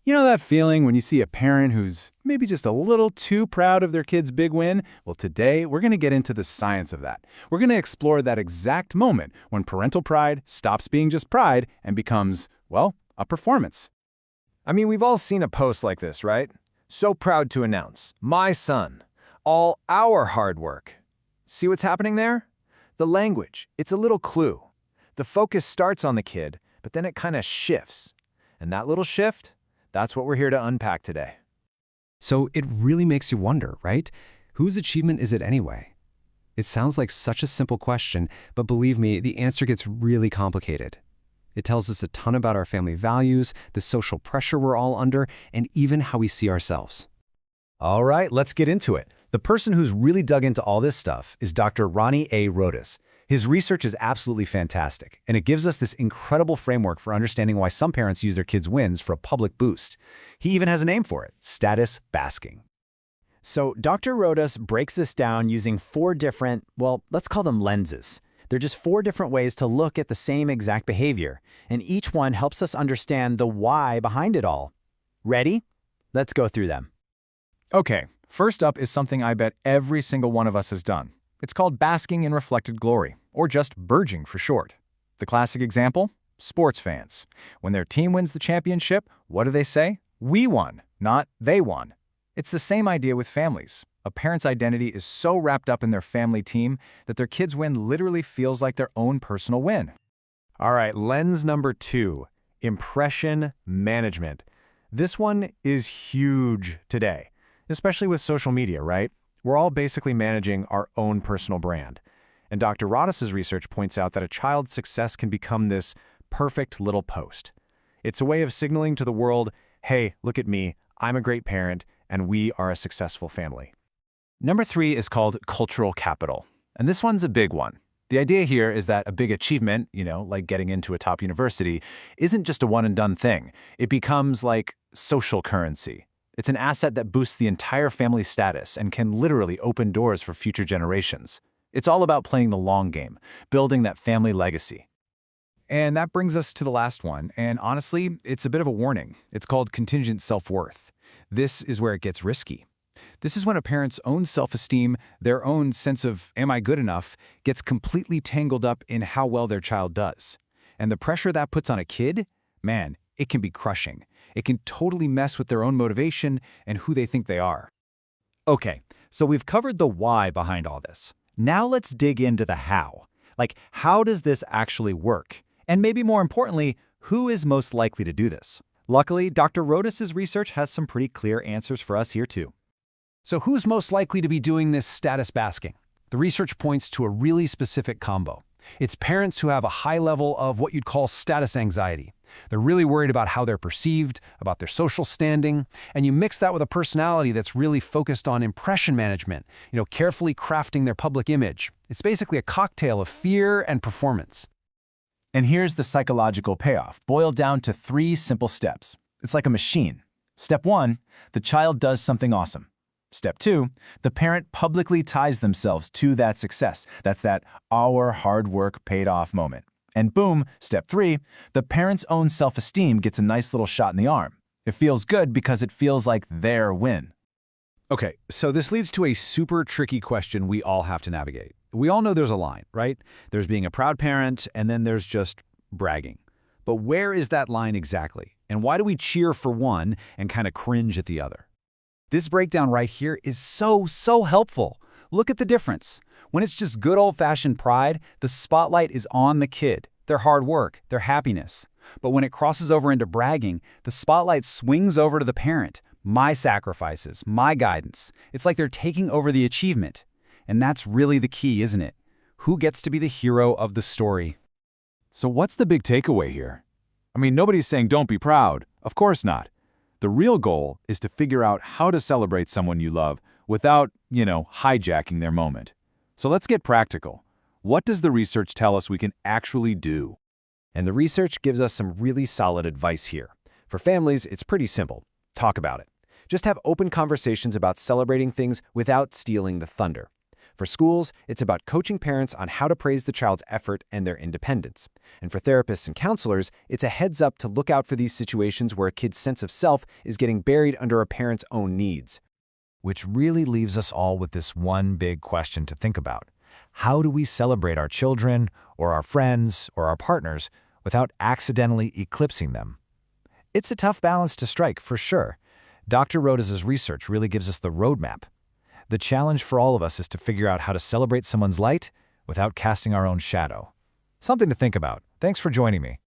You know that feeling when you see a parent who's maybe just a little too proud of their kid's big win? Well, today we're going to get into the science of that. We're going to explore that exact moment when parental pride stops being just pride and becomes, well, a performance. I mean, we've all seen a post like this, right? So proud to announce, my son, all our hard work. See what's happening there? The language, it's a little clue. The focus starts on the kid, but then it kind of shifts. And that little shift, that's what we're here to unpack today. So it really makes you wonder, right? Whose achievement is it anyway? It sounds like such a simple question, but believe me, the answer gets really complicated. It tells us a ton about our family values, the social pressure we're all under, and even how we see ourselves. All right, let's get into it. The person who's really dug into all this stuff is Dr. Rony A. Rodas. His research is absolutely fantastic, and it gives us this incredible framework for understanding why some parents use their kids' wins for a public boost. He even has a name for it, status-basking. So Dr. Rodas breaks this down using 4 different, well, let's call them lenses. They're just 4 different ways to look at the same exact behavior, and each one helps us understand the why behind it all. Ready? Let's go through them. Okay, first up is something I bet every single one of us has done. It's called basking in reflected glory, or just BIRGing for short. The classic example? Sports fans. When their team wins the championship, what do they say? We won, not they won. It's the same idea with families. A parent's identity is so wrapped up in their family team that their kid's win literally feels like their own personal win. All right, lens number 2, impression management. This one is huge today, especially with social media, right? We're all basically managing our own personal brand. And Dr. Rodas's research points out that a child's success can become this perfect little post. It's a way of signaling to the world, hey, look at me, I'm a great parent, and we are a successful family. Number 3 is called cultural capital, and this one's a big one. The idea here is that a big achievement, like getting into a top university, isn't just a one-and-done thing. It becomes like social currency. It's an asset that boosts the entire family's status and can literally open doors for future generations. It's all about playing the long game, building that family legacy. And that brings us to the last one, and honestly, it's a bit of a warning. It's called contingent self-worth. This is where it gets risky. This is when a parent's own self-esteem, their own sense of, am I good enough, gets completely tangled up in how well their child does. And the pressure that puts on a kid, man, it can be crushing. It can totally mess with their own motivation and who they think they are. Okay, so we've covered the why behind all this. Now let's dig into the how. Like, how does this actually work? And maybe more importantly, who is most likely to do this? Luckily, Dr. Rodas's research has some pretty clear answers for us here too. So who's most likely to be doing this status basking? The research points to a really specific combo. It's parents who have a high level of what you'd call status anxiety. They're really worried about how they're perceived, about their social standing, and you mix that with a personality that's really focused on impression management, carefully crafting their public image. It's basically a cocktail of fear and performance. And here's the psychological payoff, boiled down to 3 simple steps. It's like a machine. Step 1, the child does something awesome. Step 2, the parent publicly ties themselves to that success. That's that our hard work paid off moment. And boom, step 3, the parent's own self-esteem gets a nice little shot in the arm. It feels good because it feels like their win. Okay, so this leads to a super tricky question we all have to navigate. We all know there's a line, right? There's being a proud parent, and then there's just bragging. But where is that line exactly? And why do we cheer for one and kind of cringe at the other? This breakdown right here is so helpful. Look at the difference. When it's just good old-fashioned pride, the spotlight is on the kid, their hard work, their happiness. But when it crosses over into bragging, the spotlight swings over to the parent, my sacrifices, my guidance. It's like they're taking over the achievement. And that's really the key, isn't it? Who gets to be the hero of the story? So what's the big takeaway here? I mean, nobody's saying don't be proud. Of course not. The real goal is to figure out how to celebrate someone you love without, hijacking their moment. So let's get practical. What does the research tell us we can actually do? And the research gives us some really solid advice here. For families, it's pretty simple. Talk about it. Just have open conversations about celebrating things without stealing the thunder. For schools, it's about coaching parents on how to praise the child's effort and their independence. And for therapists and counselors, it's a heads up to look out for these situations where a kid's sense of self is getting buried under a parent's own needs. Which really leaves us all with this one big question to think about. How do we celebrate our children, or our friends, or our partners without accidentally eclipsing them? It's a tough balance to strike, for sure. Dr. Rodas' research really gives us the roadmap. The challenge for all of us is to figure out how to celebrate someone's light without casting our own shadow. Something to think about. Thanks for joining me.